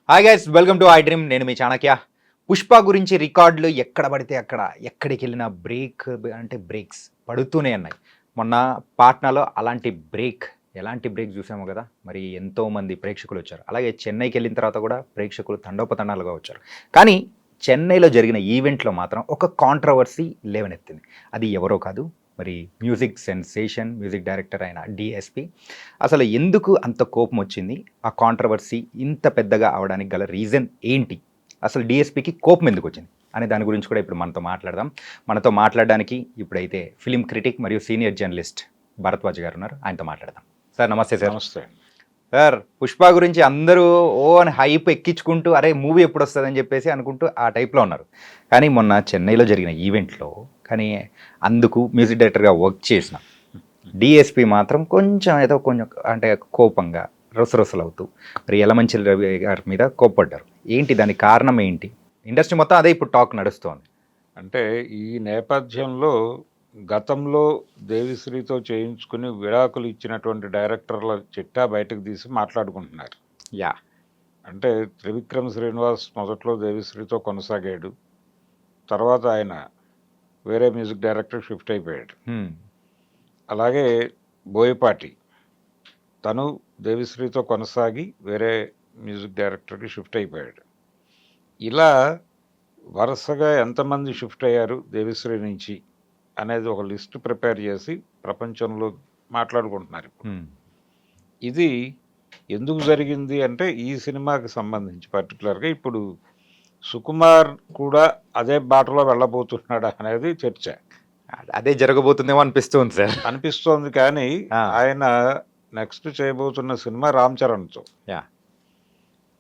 Hi guys, welcome to I dream. నేను మీ చాణక్య. పుష్ప గురించి రికార్డులు ఎక్కడ పడితే అక్కడ, ఎక్కడికి వెళ్ళినా బ్రేక్స్ పడుతూనే ఉన్నాయి. మొన్న పాట్నాలో అలాంటి ఎలాంటి బ్రేక్ చూసాము కదా. మరి ఎంతోమంది ప్రేక్షకులు వచ్చారు. అలాగే చెన్నైకి వెళ్ళిన తర్వాత కూడా ప్రేక్షకులు తండోపతండాలుగా వచ్చారు. కానీ చెన్నైలో జరిగిన ఈవెంట్లో మాత్రం ఒక కాంట్రవర్సీ లేవనెత్తింది. అది ఎవరో కాదు, మరి మ్యూజిక్ సెన్సేషన్, మ్యూజిక్ డైరెక్టర్ అయిన డిఎస్పి. అసలు ఎందుకు అంత కోపం వచ్చింది? ఆ కాంట్రవర్సీ ఇంత పెద్దగా అవడానికి గల రీజన్ ఏంటి? అసలు డిఎస్పికి కోపం ఎందుకు వచ్చింది అనే దాని గురించి కూడా ఇప్పుడు మనతో మాట్లాడదాం. మనతో మాట్లాడడానికి ఇప్పుడైతే ఫిలిం క్రిటిక్ మరియు సీనియర్ జర్నలిస్ట్ భరద్వాజ్ గారు ఉన్నారు. ఆయనతో మాట్లాడదాం. సార్ నమస్తే. సార్ నమస్తే. సార్, పుష్ప గురించి అందరూ అని హైప్ ఎక్కించుకుంటూ అరే మూవీ ఎప్పుడు వస్తుందని చెప్పేసి అనుకుంటూ ఆ టైప్లో ఉన్నారు. కానీ మొన్న చెన్నైలో జరిగిన ఈవెంట్లో కానీ అందుకు మ్యూజిక్ డైరెక్టర్గా వర్క్ చేసిన డిఎస్పి మాత్రం కొంచెం అంటే కోపంగా రొసరొసలవుతూ మరి యలమంచిలి రవి గారి మీద కోప్పడ్డారు. ఏంటి దానికి కారణం ఏంటి? ఇండస్ట్రీ మొత్తం అదే ఇప్పుడు టాక్ నడుస్తోంది. అంటే ఈ నేపథ్యంలో గతంలో దేవిశ్రీతో చేయించుకుని విడాకులు ఇచ్చినటువంటి డైరెక్టర్ల చిట్టా బయటకు తీసి మాట్లాడుకుంటున్నారు. యా. అంటే త్రివిక్రమ్ శ్రీనివాస్ మొదట్లో దేవిశ్రీతో కొనసాగాడు. తర్వాత ఆయన వేరే మ్యూజిక్ డైరెక్టర్ షిఫ్ట్ అయిపోయాడు. అలాగే బోయపాటి తను దేవిశ్రీతో కొనసాగి వేరే మ్యూజిక్ డైరెక్టర్కి షిఫ్ట్ అయిపోయాడు. ఇలా వరుసగా ఎంతమంది షిఫ్ట్ అయ్యారు దేవిశ్రీ నుంచి అనేది ఒక లిస్ట్ ప్రిపేర్ చేసి ప్రపంచంలో మాట్లాడుకుంటున్నారు. ఇది ఎందుకు జరిగింది అంటే ఈ సినిమాకి సంబంధించి పర్టికులర్గా ఇప్పుడు సుకుమార్ కూడా అదే బాటలో వెళ్ళబోతున్నాడు అనేది చర్చ. అదే జరగబోతుందేమో అనిపిస్తుంది సార్. అనిపిస్తోంది. కానీ ఆయన నెక్స్ట్ చేయబోతున్న సినిమా రామ్ చరణ్తో. యా.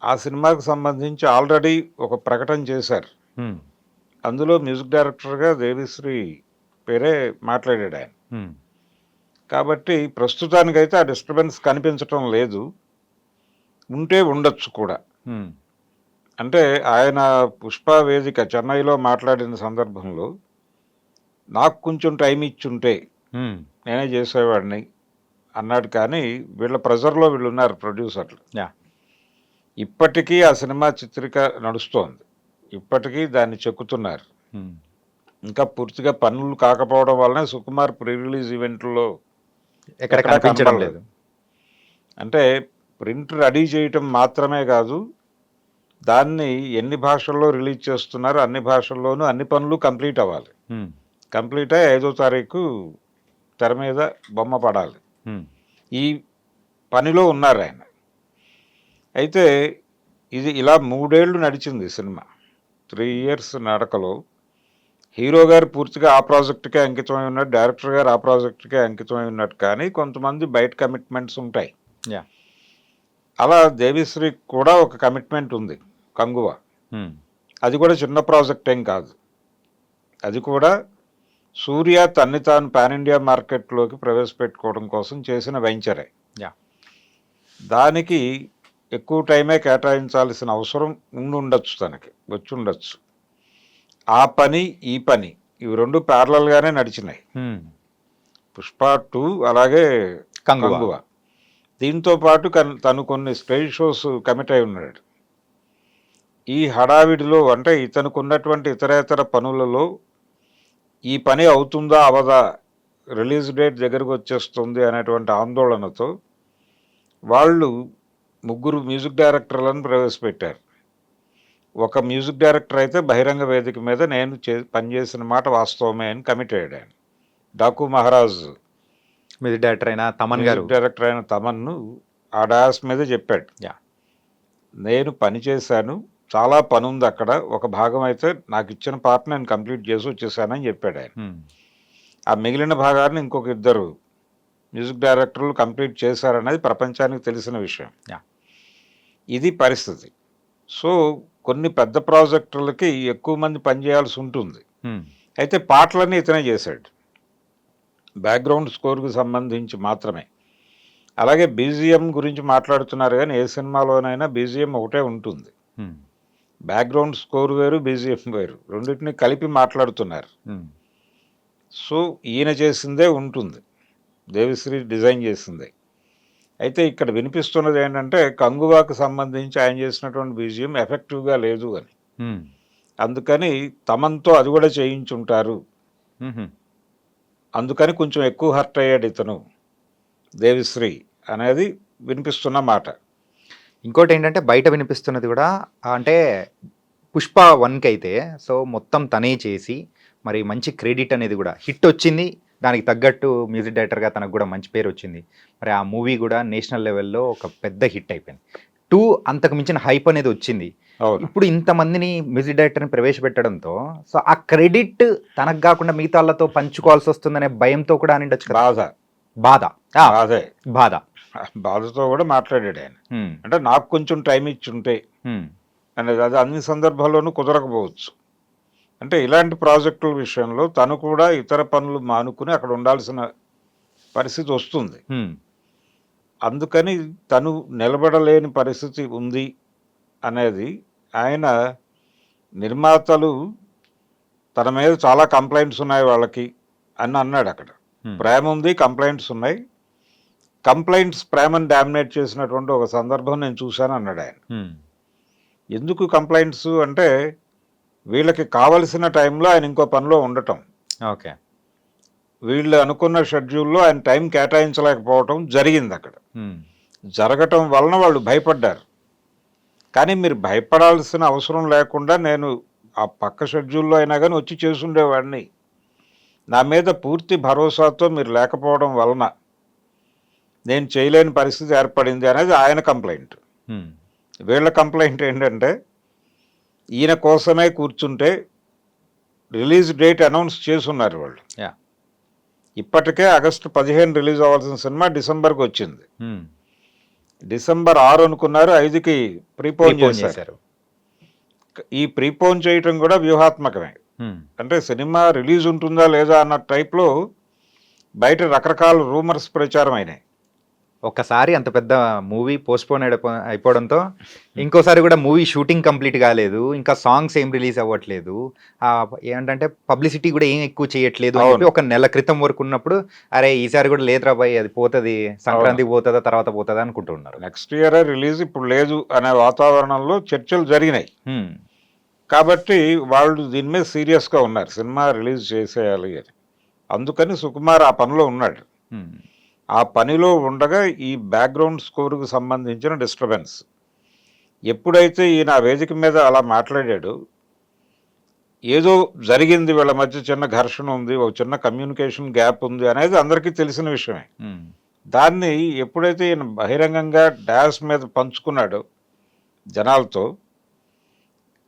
ఆ సినిమాకి సంబంధించి ఆల్రెడీ ఒక ప్రకటన చేశారు. అందులో మ్యూజిక్ డైరెక్టర్గా దేవిశ్రీ పేరే మాట్లాడాడు ఆయన. కాబట్టి ప్రస్తుతానికైతే ఆ డిస్టర్బెన్స్ కనిపించటం లేదు. ఉంటే ఉండొచ్చు కూడా. అంటే ఆయన పుష్ప వేదిక చెన్నైలో మాట్లాడిన సందర్భంలో నాకు కొంచెం టైం ఇచ్చుంటే నేనే చేసేవాడిని అన్నాడు. కానీ వీళ్ళ ప్రెజర్లో వీళ్ళు ఉన్నారు ప్రొడ్యూసర్లు. ఇప్పటికీ ఆ సినిమా చిత్రిక నడుస్తోంది. ఇప్పటికీ దాన్ని చెక్కుతున్నారు. ఇంకా పూర్తిగా పనులు కాకపోవడం వల్లనే సుకుమార్ ప్రీ రిలీజ్ ఈవెంట్లో ఎక్కడ కనిపించడం లేదు. అంటే ప్రింట్ రెడీ చేయటం మాత్రమే కాదు, దాన్ని ఎన్ని భాషల్లో రిలీజ్ చేస్తున్నారు, అన్ని భాషల్లోనూ అన్ని పనులు కంప్లీట్ అవ్వాలి. కంప్లీట్ అయ్యి 5వ తారీఖు తెర మీద బొమ్మ పడాలి. ఈ పనిలో ఉన్నారు ఆయన. అయితే ఇది ఇలా 3 ఏళ్ళు నడిచింది సినిమా. 3 years నడకలో హీరో గారు పూర్తిగా ఆ ప్రాజెక్టుకే అంకితమై ఉన్నట్టు, డైరెక్టర్ గారు ఆ ప్రాజెక్టుకే అంకితమై ఉన్నట్టు. కానీ కొంతమంది బయట కమిట్మెంట్స్ ఉంటాయి. అలా దేవిశ్రీ కూడా ఒక కమిట్మెంట్ ఉంది, కంగువ. అది కూడా చిన్న ప్రాజెక్ట్ ఏం కాదు. అది కూడా సూర్య తన్ని తాను పాన్ ఇండియా మార్కెట్లోకి ప్రవేశపెట్టుకోవడం కోసం చేసిన వెంచరే. దానికి ఎక్కువ టైమే కేటాయించాల్సిన అవసరం ఉండొచ్చు, తనకి వచ్చి ఉండొచ్చు. ఆ పని ఈ పని ఇవి రెండు ప్యారలల్గానే నడిచినాయి. పుష్ప 2 అలాగే కంగువ. దీంతో పాటు తను కొన్ని స్టేజ్ షోస్ కమిట్ అయి ఉన్నాడు. ఈ హడావిడిలో అంటే ఇతనికి ఉన్నటువంటి ఇతరేతర పనులలో ఈ పని అవుతుందా అవదా, రిలీజ్ డేట్ దగ్గరకు వచ్చేస్తుంది అనేటువంటి ఆందోళనతో వాళ్ళు 3 మ్యూజిక్ డైరెక్టర్లను ప్రవేశపెట్టారు. ఒక మ్యూజిక్ డైరెక్టర్ అయితే బహిరంగ వేదిక మీద నేను పనిచేసిన మాట వాస్తవమే అని కమిట్ అయ్యాడు ఆయన. డాకు మహారాజ్ మ్యూజిక్ డైరెక్టర్ అయిన తమన్ను ఆ డాస్ మీద చెప్పాడు, నేను పని చేశాను, చాలా పని ఉంది అక్కడ, ఒక భాగం అయితే నాకు ఇచ్చిన పార్ట్ నేను కంప్లీట్ చేసి వచ్చేసానని చెప్పాడు ఆయన. ఆ మిగిలిన భాగాన్ని ఇంకొక 2 మ్యూజిక్ డైరెక్టర్లు కంప్లీట్ చేశారనేది ప్రపంచానికి తెలిసిన విషయం. ఇది పరిస్థితి. సో కొన్ని పెద్ద ప్రాజెక్టులకి ఎక్కువ మంది పనిచేయాల్సి ఉంటుంది. అయితే పాటలన్నీ ఇతనే చేశాడు, బ్యాక్గ్రౌండ్ స్కోర్కి సంబంధించి మాత్రమే. అలాగే బీజిఎం గురించి మాట్లాడుతున్నారు, కానీ ఏ సినిమాలోనైనా బీజిఎం ఒకటే ఉంటుంది. బ్యాక్గ్రౌండ్ స్కోర్ వేరు, బీజిఎం వేరు, రెండింటిని కలిపి మాట్లాడుతున్నారు. సో ఈయన చేసిందే ఉంటుంది, దేవిశ్రీ డిజైన్ చేసిందే. అయితే ఇక్కడ వినిపిస్తున్నది ఏంటంటే కంగువాకు సంబంధించి ఆయన చేసినటువంటి బీజిఎం ఎఫెక్టివ్గా లేదు అని. హ్మ్. అందుకని తమన్తో అది కూడా చేయించుంటారు. హుహు. అందుకని కొంచెం ఎక్కువ హర్ట్ అయ్యాడు ఇతను దేవిశ్రీ అనేది వినిపిస్తున్న మాట. ఇంకోటేంటంటే బయట వినిపిస్తున్నది గూడా అంటే 'పుష్ప 1' అయితే సో మొత్తం తనే చేసి మరి మంచి క్రెడిట్ అనేది గూడా హిట్ వచ్చింది. దానికి తగ్గట్టు మ్యూజిక్ డైరెక్టర్‌గా తనకు గూడా మంచి పేరొచ్చింది. మరి ఆ మూవీ గూడా నేషనల్ లెవెల్‌లో ఒక పెద్ద హిట్ అయిపోయింది. 2 అంతకు మించిన హైప్ అనేది వచ్చింది. అవును. ఇప్పుడు ఇంతమందిని మ్యూజిక్ డైరెక్టర్‌ని ప్రవేశపెట్టడంతో సో ఆ క్రెడిట్ తనకు గాకుండా మిగతా వాళ్ళతో పంచుకోవాల్సొస్తుందనే భయంతో కూడా అనిండొచ్చు కదా! బాధ. బాధ. ఆ! బాధే. బాధ. బాధతో కూడా మాట్లాడాడు ఆయన. హ్మ్. అంటే నాకు కొంచెం టైం ఇచ్చుంటే హ్మ్. అనేది అది అన్ని సందర్భాల్లోనూ కుదరకపోవచ్చు. అంటే ఇలాంటి ప్రాజెక్టుల విషయంలో తను కూడా ఇతర పనులు మానుకుని అక్కడ ఉండాల్సిన పరిస్థితి వస్తుంది. హ్మ్. అందుకని తను నిలబడలేని పరిస్థితి ఉంది అనేది ఆయన నిర్మాతలు తన మీద చాలా కంప్లైంట్స్ ఉన్నాయి వాళ్ళకి అని అన్నాడు అక్కడ. హ్మ్. ప్రేమ ఉంది, కంప్లైంట్స్ ఉన్నాయి. కంప్లైంట్స్ ప్రేమను డామినేట్ చేసినటువంటి ఒక సందర్భం నేను చూశాను అన్నాడు ఆయన. హ్మ్. ఎందుకు కంప్లైంట్స్ అంటే వీళ్ళకి కావలసిన టైంలో ఆయన ఇంకో పనిలో ఉండటం, ఓకే. వీళ్ళు అనుకున్న షెడ్యూల్లో ఆయన టైం కేటాయించలేకపోవటం జరిగింది అక్కడ. హ్మ్. జరగటం వలన వాళ్ళు భయపడ్డారు. కానీ మీరు భయపడాల్సిన అవసరం లేకుండా నేను ఆ పక్క షెడ్యూల్లో అయినా కానీ వచ్చి చేసుండేవాడిని. నా మీద పూర్తి భరోసాతో మీరు లేకపోవడం వలన నేను చేయలేని పరిస్థితి ఏర్పడింది అనేది ఆయన కంప్లైంట్. హ్మ్. వీళ్ళ కంప్లైంట్ ఏంటంటే ఈయన కోసమే కూర్చుంటే రిలీజ్ డేట్ అనౌన్స్ చేసున్నారు వాళ్ళు. యా. ఇప్పటికే ఆగస్టు 15 రిలీజ్ అవ్వాల్సిన సినిమా డిసెంబర్కి వచ్చింది. హ్మ్. డిసెంబర్ 6 అనుకున్నారు, 5కి ప్రీపోన్ ప్రీపోన్ చేశారు. చేశారు. ఈ ప్రీపోన్ చేయటం కూడా వ్యూహాత్మకమే. హ్మ్. అంటే సినిమా రిలీజ్ ఉంటుందా లేదా అన్న టైప్లో బయట రకరకాల రూమర్స్ ప్రచారం అయినాయి. ఒక్కసారి అంత పెద్ద మూవీ పోస్ట్‌పోన్ అయిపోవడంతో ఇంకోసారి కూడా మూవీ షూటింగ్ కంప్లీట్ కాలేదు. ఇంకా సాంగ్స్ ఏం రిలీజ్ అవ్వట్లేదు. ఏంటంటే పబ్లిసిటీ కూడా ఏం ఎక్కువ చేయట్లేదు అని చెప్పి అవును. ఒక నెల క్రితం వరకు ఉన్నప్పుడు అరే ఈసారి కూడా లేదురా బాయ్ అది పోతది. సంక్రాంతికి పోతదా తర్వాత పోతదా అనుకుంటున్నారు. నెక్స్ట్ ఇయరే రిలీజ్ ఇప్పుడు లేదు అనే వాతావరణంలో చర్చలు జరిగినాయి. హ్మ్. కాబట్టి వాళ్ళు దీని మీద సీరియస్గా ఉన్నారు, సినిమా రిలీజ్ చేసేయాలి అని. అందుకని సుకుమార్ ఆ పనిలో ఉన్నాడు. హ్మ్. ఆ పనిలో ఉండగా ఈ బ్యాక్గ్రౌండ్ స్కోర్కు సంబంధించిన డిస్టర్బెన్స్ ఎప్పుడైతే ఈయన ఆ వేదిక మీద అలా మాట్లాడాడో ఏదో జరిగింది, వీళ్ళ మధ్య చిన్న ఘర్షణ ఉంది, ఒక చిన్న కమ్యూనికేషన్ గ్యాప్ ఉంది అనేది అందరికీ తెలిసిన విషయమే. హ్మ్. దాన్ని ఎప్పుడైతే ఈయన బహిరంగంగా డాష్ మీద పంచుకున్నాడో జనాలతో,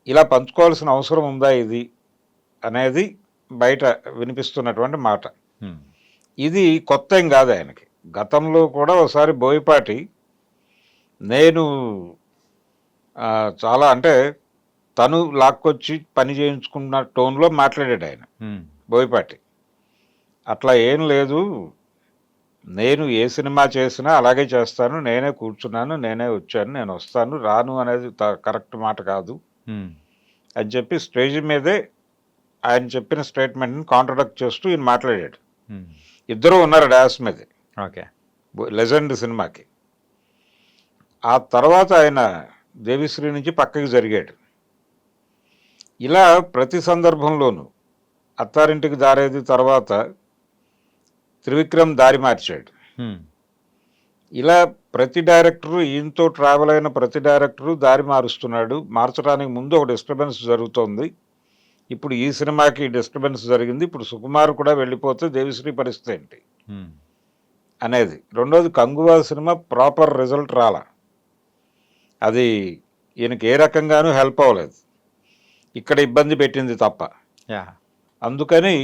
ఇలా పంచుకోవాల్సిన అవసరం ఉందా ఇది అనేది బయట వినిపిస్తున్నటువంటి మాట. హ్మ్. ఇది కొత్త ఏం కాదు ఆయనకి. గతంలో కూడా ఒకసారి బోయపాటి నేను చాలా అంటే తను లాక్కొచ్చి పని చేయించుకున్న టోన్లో మాట్లాడాడు ఆయన హ్మ్. బోయపాటి. అట్లా ఏం లేదు, నేను ఏ సినిమా చేసినా అలాగే చేస్తాను, నేనే కూర్చున్నాను, నేనే వచ్చాను, నేను వస్తాను, రాను అనేది కరెక్ట్ మాట కాదు హ్మ్. అని చెప్పి స్టేజ్ మీదే ఆయన చెప్పిన స్టేట్మెంట్ని కాంట్రడక్ట్ చేస్తూ ఈయన మాట్లాడాడు. హ్మ్. ఇద్దరు ఉన్నారు డాష్ మీద ఓకే. లెజెండ్ సినిమాకి. ఆ తర్వాత ఆయన దేవిశ్రీ నుంచి పక్కకి జరిగాడు. ఇలా ప్రతి సందర్భంలోనూ అత్తారింటికి దారేది తర్వాత త్రివిక్రమ్ దారి మార్చాడు. హ్మ్. ఇలా ప్రతి డైరెక్టరు, ఈయనతో ట్రావెల్ అయిన ప్రతి డైరెక్టరు దారి మారుస్తున్నాడు. మార్చడానికి ముందు ఒక డిస్టర్బెన్స్ జరుగుతోంది. ఇప్పుడు ఈ సినిమాకి డిస్టర్బెన్స్ జరిగింది, ఇప్పుడు సుకుమార్ కూడా వెళ్ళిపోతే దేవిశ్రీ పరిస్థితి ఏంటి హ్మ్. అనేది. రెండోది కంగువా సినిమా ప్రాపర్ రిజల్ట్ రాలా, అది ఈయనకి ఏ రకంగానూ హెల్ప్ అవ్వలేదు, ఇక్కడ ఇబ్బంది పెట్టింది తప్ప. యా. అందుకని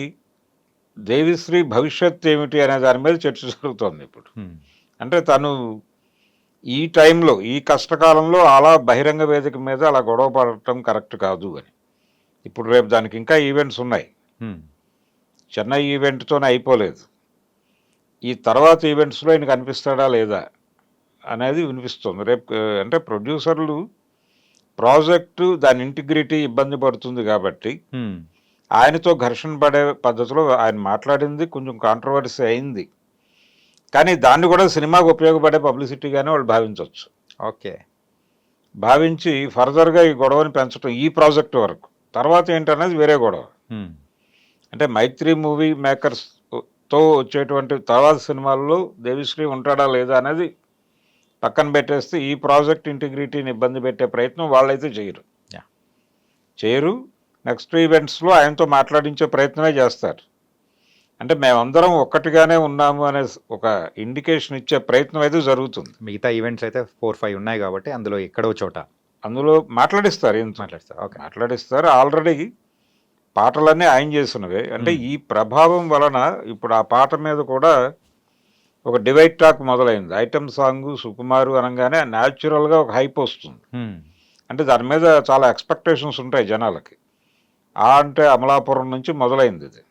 దేవిశ్రీ భవిష్యత్ ఏమిటి అనే దాని మీద చర్చ జరుగుతోంది ఇప్పుడు. హ్మ్. అంటే తను ఈ టైంలో, ఈ కష్టకాలంలో అలా బహిరంగ వేదిక మీద అలా గొడవ పడటం కరెక్ట్ కాదు అని. ఇప్పుడు రేపు దానికి ఇంకా ఈవెంట్స్ ఉన్నాయి. హ్మ్. చెన్నై ఈవెంట్తోనే అయిపోలేదు. ఈ తర్వాత ఈవెంట్స్లో ఆయన కనిపిస్తాడా లేదా అనేది వినిపిస్తుంది. రేపు అంటే ప్రొడ్యూసర్లు ప్రాజెక్టు దాని ఇంటిగ్రిటీ ఇబ్బంది పడుతుంది కాబట్టి హ్మ్. ఆయనతో ఘర్షణ పడే పద్ధతిలో ఆయన మాట్లాడింది కొంచెం కాంట్రవర్సీ అయింది. కానీ దాన్ని కూడా సినిమాకు ఉపయోగపడే పబ్లిసిటీగానే వాళ్ళు భావించవచ్చు. ఓకే. భావించి ఫర్దర్గా ఈ గొడవని పెంచడం ఈ ప్రాజెక్ట్ వరకు. తర్వాత ఏంటనేది వేరే గొడవ. అంటే మైత్రి మూవీ మేకర్స్తో వచ్చేటువంటి తర్వాత సినిమాల్లో దేవిశ్రీ ఉంటాడా లేదా అనేది పక్కన పెట్టేస్తే ఈ ప్రాజెక్ట్ ఇంటిగ్రిటీని ఇబ్బంది పెట్టే ప్రయత్నం వాళ్ళైతే చేయరు. Yeah. చేయరు. నెక్స్ట్ ఈవెంట్స్లో ఆయనతో మాట్లాడించే ప్రయత్నమే చేస్తారు. అంటే మేమందరం ఒక్కటిగానే ఉన్నాము అనే ఒక ఇండికేషన్ ఇచ్చే ప్రయత్నం అయితే జరుగుతుంది. మిగతా ఈవెంట్స్ అయితే 4-5 ఉన్నాయి కాబట్టి అందులో ఎక్కడో చోట అందులో మాట్లాడిస్తారు. మాట్లాడతారు. ఓకే. మాట్లాడిస్తారు. ఆల్రెడీ పాటలన్నీ ఆయన చేసినవే. అంటే ఈ ప్రభావం వలన ఇప్పుడు ఆ పాట మీద కూడా ఒక డివైడ్ టాక్ మొదలైంది. ఐటమ్ సాంగ్ సుకుమారు అనగానే న్యాచురల్గా ఒక హైప్ వస్తుంది. అంటే దాని మీద చాలా ఎక్స్పెక్టేషన్స్ ఉంటాయి జనాలకి. అంటే అమలాపురం నుంచి మొదలైంది ఇది.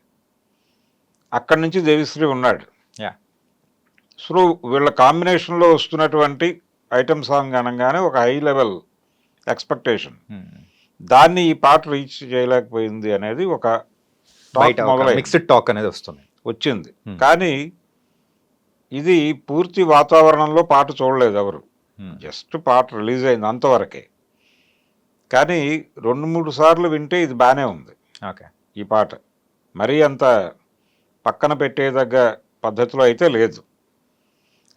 అక్కడి నుంచి దేవిశ్రీ ఉన్నాడు. సో వీళ్ళ కాంబినేషన్లో వస్తున్నటువంటి ఐటమ్ సాంగ్ అనగానే ఒక హై లెవెల్ ఎక్స్పెక్టేషన్. దాన్ని ఈ పాట రీచ్ చేయలేకపోయింది అనేది ఒక మిక్స్డ్ టాక్ అనేది వచ్చింది. కానీ ఇది పూర్తి వాతావరణంలో పాట చూడలేదు ఎవరు. జస్ట్ పాట రిలీజ్ అయింది అంతవరకే. కానీ 2-3 సార్లు వింటే ఇది బాగానే ఉంది. ఈ పాట మరీ అంత పక్కన పెట్టేదగ్గ పద్ధతిలో అయితే లేదు.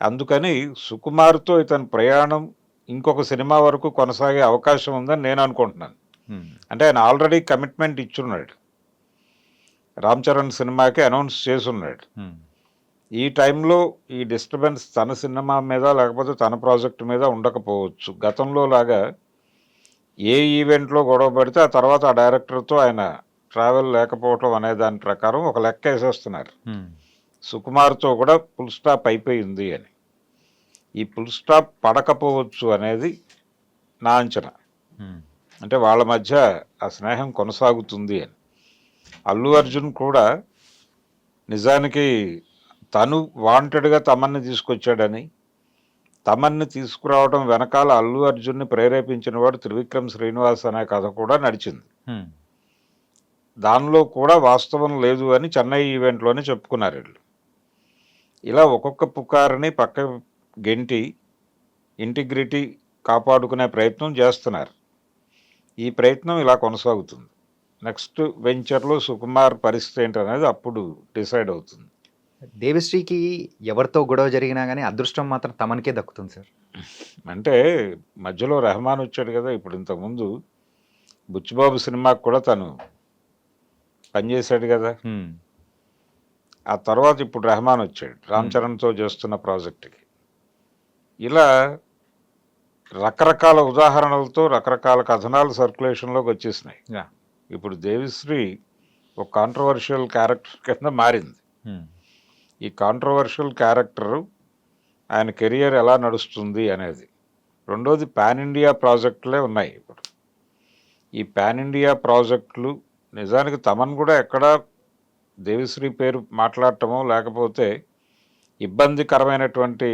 అందుకని సుకుమార్తో ఇతని ప్రయాణం ఇంకొక సినిమా వరకు కొనసాగే అవకాశం ఉందని నేను అనుకుంటున్నాను. అంటే ఆయన ఆల్రెడీ కమిట్మెంట్ ఇచ్చున్నాడు. రామ్ చరణ్ సినిమాకి అనౌన్స్ చేసున్నాడు. ఈ టైంలో ఈ డిస్టర్బెన్స్ తన సినిమా మీద లేకపోతే తన ప్రాజెక్ట్ మీద ఉండకపోవచ్చు. గతంలో లాగా ఏ ఈవెంట్లో గొడవ పడితే ఆ తర్వాత ఆ డైరెక్టర్తో ఆయన ట్రావెల్ లేకపోవటం అనే దాని ప్రకారం ఒక లెక్క వేసేస్తున్నారు. సుకుమార్తో కూడా ఫుల్ స్టాప్ అయిపోయింది అని. ఈ ఫుల్ స్టాప్ పడకపోవచ్చు అనేది నా అంచనా. అంటే వాళ్ళ మధ్య ఆ స్నేహం కొనసాగుతుంది అని. అల్లు అర్జున్ కూడా నిజానికి తను వాంటెడ్గా తమన్ని తీసుకొచ్చాడని, తమన్ని తీసుకురావడం వెనకాల అల్లు అర్జున్ని ప్రేరేపించిన వాడు త్రివిక్రమ్ శ్రీనివాస్ అనే కథ కూడా నడిచింది. దానిలో కూడా వాస్తవం లేదు అని చెన్నై ఈవెంట్లోనే చెప్పుకున్నారు వీళ్ళు. ఇలా ఒక్కొక్క పుకారుని పక్క గెంటి ఇంటిగ్రిటీ కాపాడుకునే ప్రయత్నం చేస్తున్నారు. ఈ ప్రయత్నం ఇలా కొనసాగుతుంది. నెక్స్ట్ వెంచర్లో సుకుమార్ పరిస్థితి ఏంటనేది అప్పుడు డిసైడ్ అవుతుంది. దేవిశ్రీకి ఎవరితో గొడవ జరిగినా కానీ అదృష్టం మాత్రం తమనికే దక్కుతుంది సార్. అంటే మధ్యలో రెహమాన్ వచ్చాడు కదా. ఇప్పుడు ఇంతకుముందు బుచ్చిబాబు సినిమాకు కూడా తను పనిచేశాడు కదా. ఆ తర్వాత ఇప్పుడు రెహమాన్ వచ్చాడు రామ్ చరణ్తో చేస్తున్న ప్రాజెక్టుకి. ఇలా రకరకాల ఉదాహరణలతో రకరకాల కథనాలు సర్క్యులేషన్లోకి వచ్చేసినాయి. ఇప్పుడు దేవిశ్రీ ఒక కాంట్రవర్షియల్ క్యారెక్టర్ కింద మారింది. ఈ కాంట్రవర్షియల్ క్యారెక్టరు ఆయన కెరియర్ ఎలా నడుస్తుంది అనేది. రెండోది పాన్ ఇండియా ప్రాజెక్టులే ఉన్నాయి ఇప్పుడు. ఈ పాన్ ఇండియా ప్రాజెక్టులు నిజానికి తమన్ కూడా ఎక్కడా దేవిశ్రీ పేరు మాట్లాడటమో లేకపోతే ఇబ్బందికరమైనటువంటి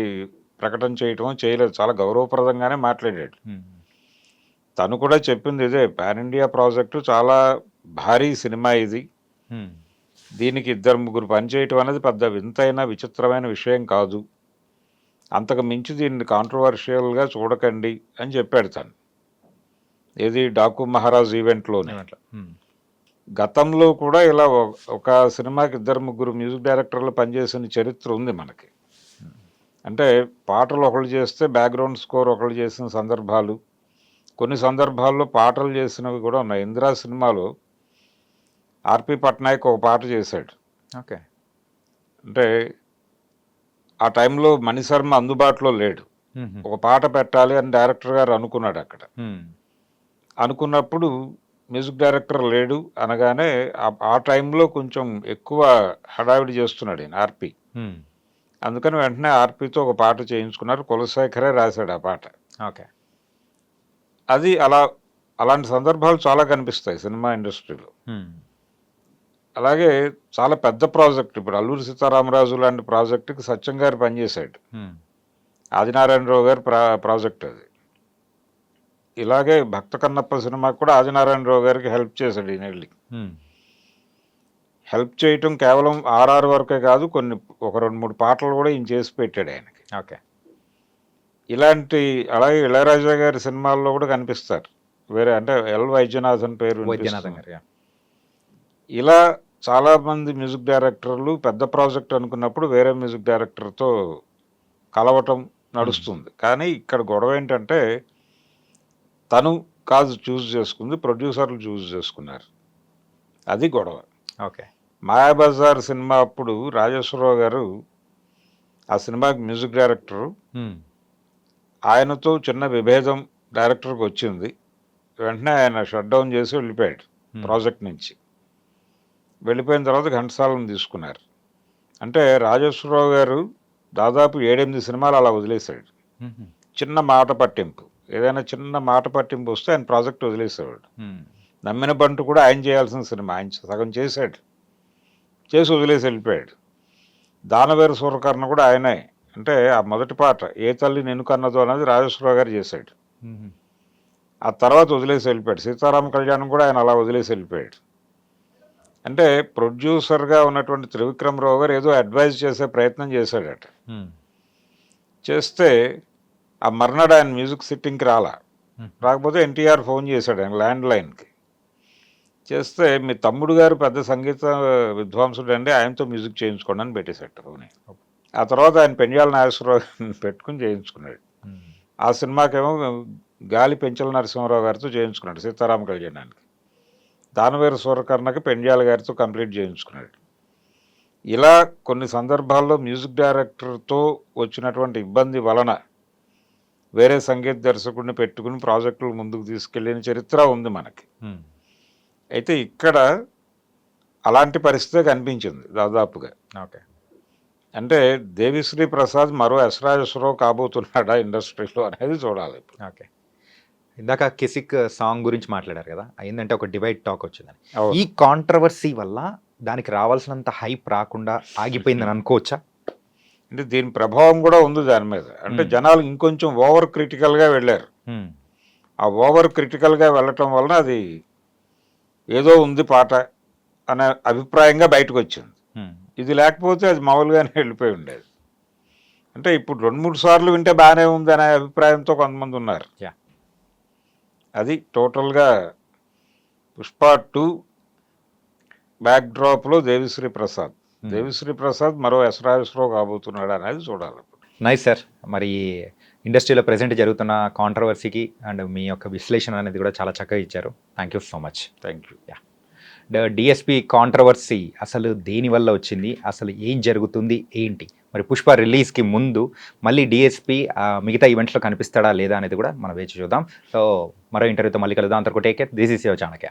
ప్రకటన చేయటమో చేయలేదు. చాలా గౌరవప్రదంగానే మాట్లాడాడు. తను కూడా చెప్పింది ఇదే, పాన్ ఇండియా ప్రాజెక్టు చాలా భారీ సినిమా ఇది. దీనికి 2-3 పనిచేయటం అనేది పెద్ద వింతైన విచిత్రమైన విషయం కాదు. అంతకు మించి దీన్ని కాంట్రవర్షియల్గా చూడకండి అని చెప్పాడు తను. ఏది డాకు మహారాజ్ ఈవెంట్లోనే. గతంలో కూడా ఇలా ఒక సినిమాకి 2-3 మ్యూజిక్ డైరెక్టర్లు పనిచేసిన చరిత్ర ఉంది మనకి. అంటే పాటలు ఒకళ్ళు చేస్తే బ్యాక్గ్రౌండ్ స్కోర్ ఒకళ్ళు చేసిన సందర్భాలు, కొన్ని సందర్భాల్లో పాటలు చేసినవి కూడా ఉన్నాయి. ఇందిరా సినిమాలో ఆర్పి పట్నాయక్ ఒక పాట చేశాడు. ఓకే. అంటే ఆ టైంలో మణిశర్మ అందుబాటులో లేడు. ఒక పాట పెట్టాలి అని డైరెక్టర్ గారు అనుకున్నాడు అక్కడ. అనుకున్నప్పుడు మ్యూజిక్ డైరెక్టర్ లేడు అనగానే ఆ టైంలో కొంచెం ఎక్కువ హడావిడి చేస్తున్నాడు ఈయన ఆర్పి. అందుకని వెంటనే ఆర్పితో ఒక పాట చేయించుకున్నారు. కులశేఖరే రాశాడు ఆ పాట. ఓకే. అది అలాంటి సందర్భాలు చాలా కనిపిస్తాయి సినిమా ఇండస్ట్రీలో. అలాగే చాలా పెద్ద ప్రాజెక్ట్, ఇప్పుడు అల్లూరి సీతారామరాజు లాంటి ప్రాజెక్టుకి సత్యం గారు పనిచేశాడు. ఆదినారాయణరావు గారి ప్రాజెక్ట్ అది. ఇలాగే భక్త కన్నప్ప సినిమాకి కూడా ఆదినారాయణరావు గారికి హెల్ప్ చేశాడు ఈయన వెళ్ళి. హెల్ప్ చేయటం కేవలం ఆర్ఆర్ వరకే కాదు, కొన్ని ఒక 2-3 పాటలు కూడా ఈయన చేసి పెట్టాడు ఆయనకి. ఓకే. ఇలాంటి అలాగే ఇళయరాజా గారి సినిమాల్లో కూడా కనిపిస్తారు. వేరే అంటే ఎల్ వైద్యనాథన్ పేరు వైద్యనాథన్ వినిపిస్తుంది. గారు. ఇలా చాలామంది మ్యూజిక్ డైరెక్టర్లు పెద్ద ప్రాజెక్ట్ అనుకున్నప్పుడు వేరే మ్యూజిక్ డైరెక్టర్తో కలవటం నడుస్తుంది. కానీ ఇక్కడ గొడవ ఏంటంటే తను కాదు చూస్ చేసుకుంది, ప్రొడ్యూసర్లు చూస్ చేసుకున్నారు. అది గొడవ. ఓకే. మాయాబజార్ సినిమా అప్పుడు రాజేశ్వరరావు గారు ఆ సినిమాకి మ్యూజిక్ డైరెక్టరు, ఆయనతో చిన్న విభేదం డైరెక్టర్కి వచ్చింది. వెంటనే ఆయన షట్ డౌన్ చేసి వెళ్ళిపోయాడు ప్రాజెక్ట్ నుంచి. వెళ్ళిపోయిన తర్వాత ఘంటసాలను తీసుకున్నారు. అంటే రాజేశ్వరరావు గారు దాదాపు 7-8 సినిమాలు అలా వదిలేశాడు. చిన్న మాట పట్టింపు, ఏదైనా చిన్న మాట పట్టింపు వస్తే ఆయన ప్రాజెక్ట్ వదిలేసేవాడు. నమ్మిన బంటు కూడా ఆయన చేయాల్సిన సినిమా ఆయన సగం చేశాడు, చేసి వదిలేసి వెళ్ళిపోయాడు. దానవేరు సూరకర్ణ కూడా ఆయనే. అంటే ఆ మొదటి పాట ఏ తల్లి నిన్ను కన్నదో అనేది రాజేశ్వరరావు గారు చేశాడు. ఆ తర్వాత వదిలేసి వెళ్ళిపోయాడు. సీతారామ కళ్యాణం కూడా ఆయన అలా వదిలేసి వెళ్ళిపోయాడు. అంటే ప్రొడ్యూసర్గా ఉన్నటువంటి త్రివిక్రమరావు గారు ఏదో అడ్వైజ్ చేసే ప్రయత్నం చేశాడట. చేస్తే ఆ మర్నాడు ఆయన మ్యూజిక్ సిట్టింగ్కి రాకపోతే ఎన్టీఆర్ ఫోన్ చేశాడు ఆయన ల్యాండ్ లైన్కి. చేస్తే మీ తమ్ముడు గారు పెద్ద సంగీత విద్వాంసుడు అండి, ఆయనతో మ్యూజిక్ చేయించుకోండి అని పెట్టేశాడు ఫోన్. ఆ తర్వాత ఆయన పెండ్యాల నాగేశ్వరరావు పెట్టుకుని చేయించుకున్నాడు. ఆ సినిమాకేమో గాలి పెంచల నరసింహారావు గారితో చేయించుకున్నాడు సీతారామ కళ్యాణానికి. దానవేరు సూరకర్ణకి పెండ్యాల గారితో కంప్లీట్ చేయించుకున్నాడు. ఇలా కొన్ని సందర్భాల్లో మ్యూజిక్ డైరెక్టర్తో వచ్చినటువంటి ఇబ్బంది వలన వేరే సంగీత దర్శకుడిని పెట్టుకుని ప్రాజెక్టులు ముందుకు తీసుకెళ్ళిన చరిత్ర ఉంది మనకి. అయితే ఇక్కడ అలాంటి పరిస్థితే కనిపించింది దాదాపుగా. ఓకే. అంటే దేవిశ్రీ ప్రసాద్ మరో ఎస్ రాజేశ్వరరావు కాబోతున్నాడా ఇండస్ట్రీలో అనేది చూడాలి. ఓకే. ఇందాక కిసిక్ సాంగ్ గురించి మాట్లాడారు కదా, అయిందంటే ఒక డివైడ్ టాక్ వచ్చిందని. ఈ కాంట్రవర్సీ వల్ల దానికి రావాల్సినంత హైప్ రాకుండా ఆగిపోయిందని అనుకోవచ్చా? అంటే దీని ప్రభావం కూడా ఉంది దాని మీద. అంటే జనాలు ఇంకొంచెం ఓవర్ క్రిటికల్గా వెళ్ళారు. ఆ ఓవర్ క్రిటికల్గా వెళ్ళటం వలన అది ఏదో ఉంది పాట అనే అభిప్రాయంగా బయటకు వచ్చింది. ఇది లేకపోతే అది మామూలుగానే వెళ్ళిపోయి ఉండేది. అంటే ఇప్పుడు 2-3 సార్లు వింటే బాగానే ఉంది అనే అభిప్రాయంతో కొంతమంది ఉన్నారు. అది టోటల్గా పుష్ప 2 బ్యాక్డ్రాప్లో దేవిశ్రీ ప్రసాద్ మరో ఎస్ రాజేశ్వరరావు కాబోతున్నాడు అనేది చూడాలి. Nice sir. మరి ఇండస్ట్రీలో ప్రెసెంట్ జరుగుతున్న కాంట్రవర్సీకి అండ్ మీ యొక్క విశ్లేషణ అనేది కూడా చాలా చక్కగా ఇచ్చారు. Thank you so much. Thank you. DSP controversy అసలు దేనివల్ల వచ్చింది, అసలు ఏం జరుగుతుంది ఏంటి, మరి పుష్ప రిలీజ్కి ముందు మళ్ళీ డిఎస్పి మిగతా ఈవెంట్స్లో కనిపిస్తాడా లేదా అనేది కూడా మనం వేచి చూద్దాం. సో మరో ఇంటర్వ్యూతో మళ్ళీ కలుద్దాం. అంతవరకు take care. This is your Chanakya.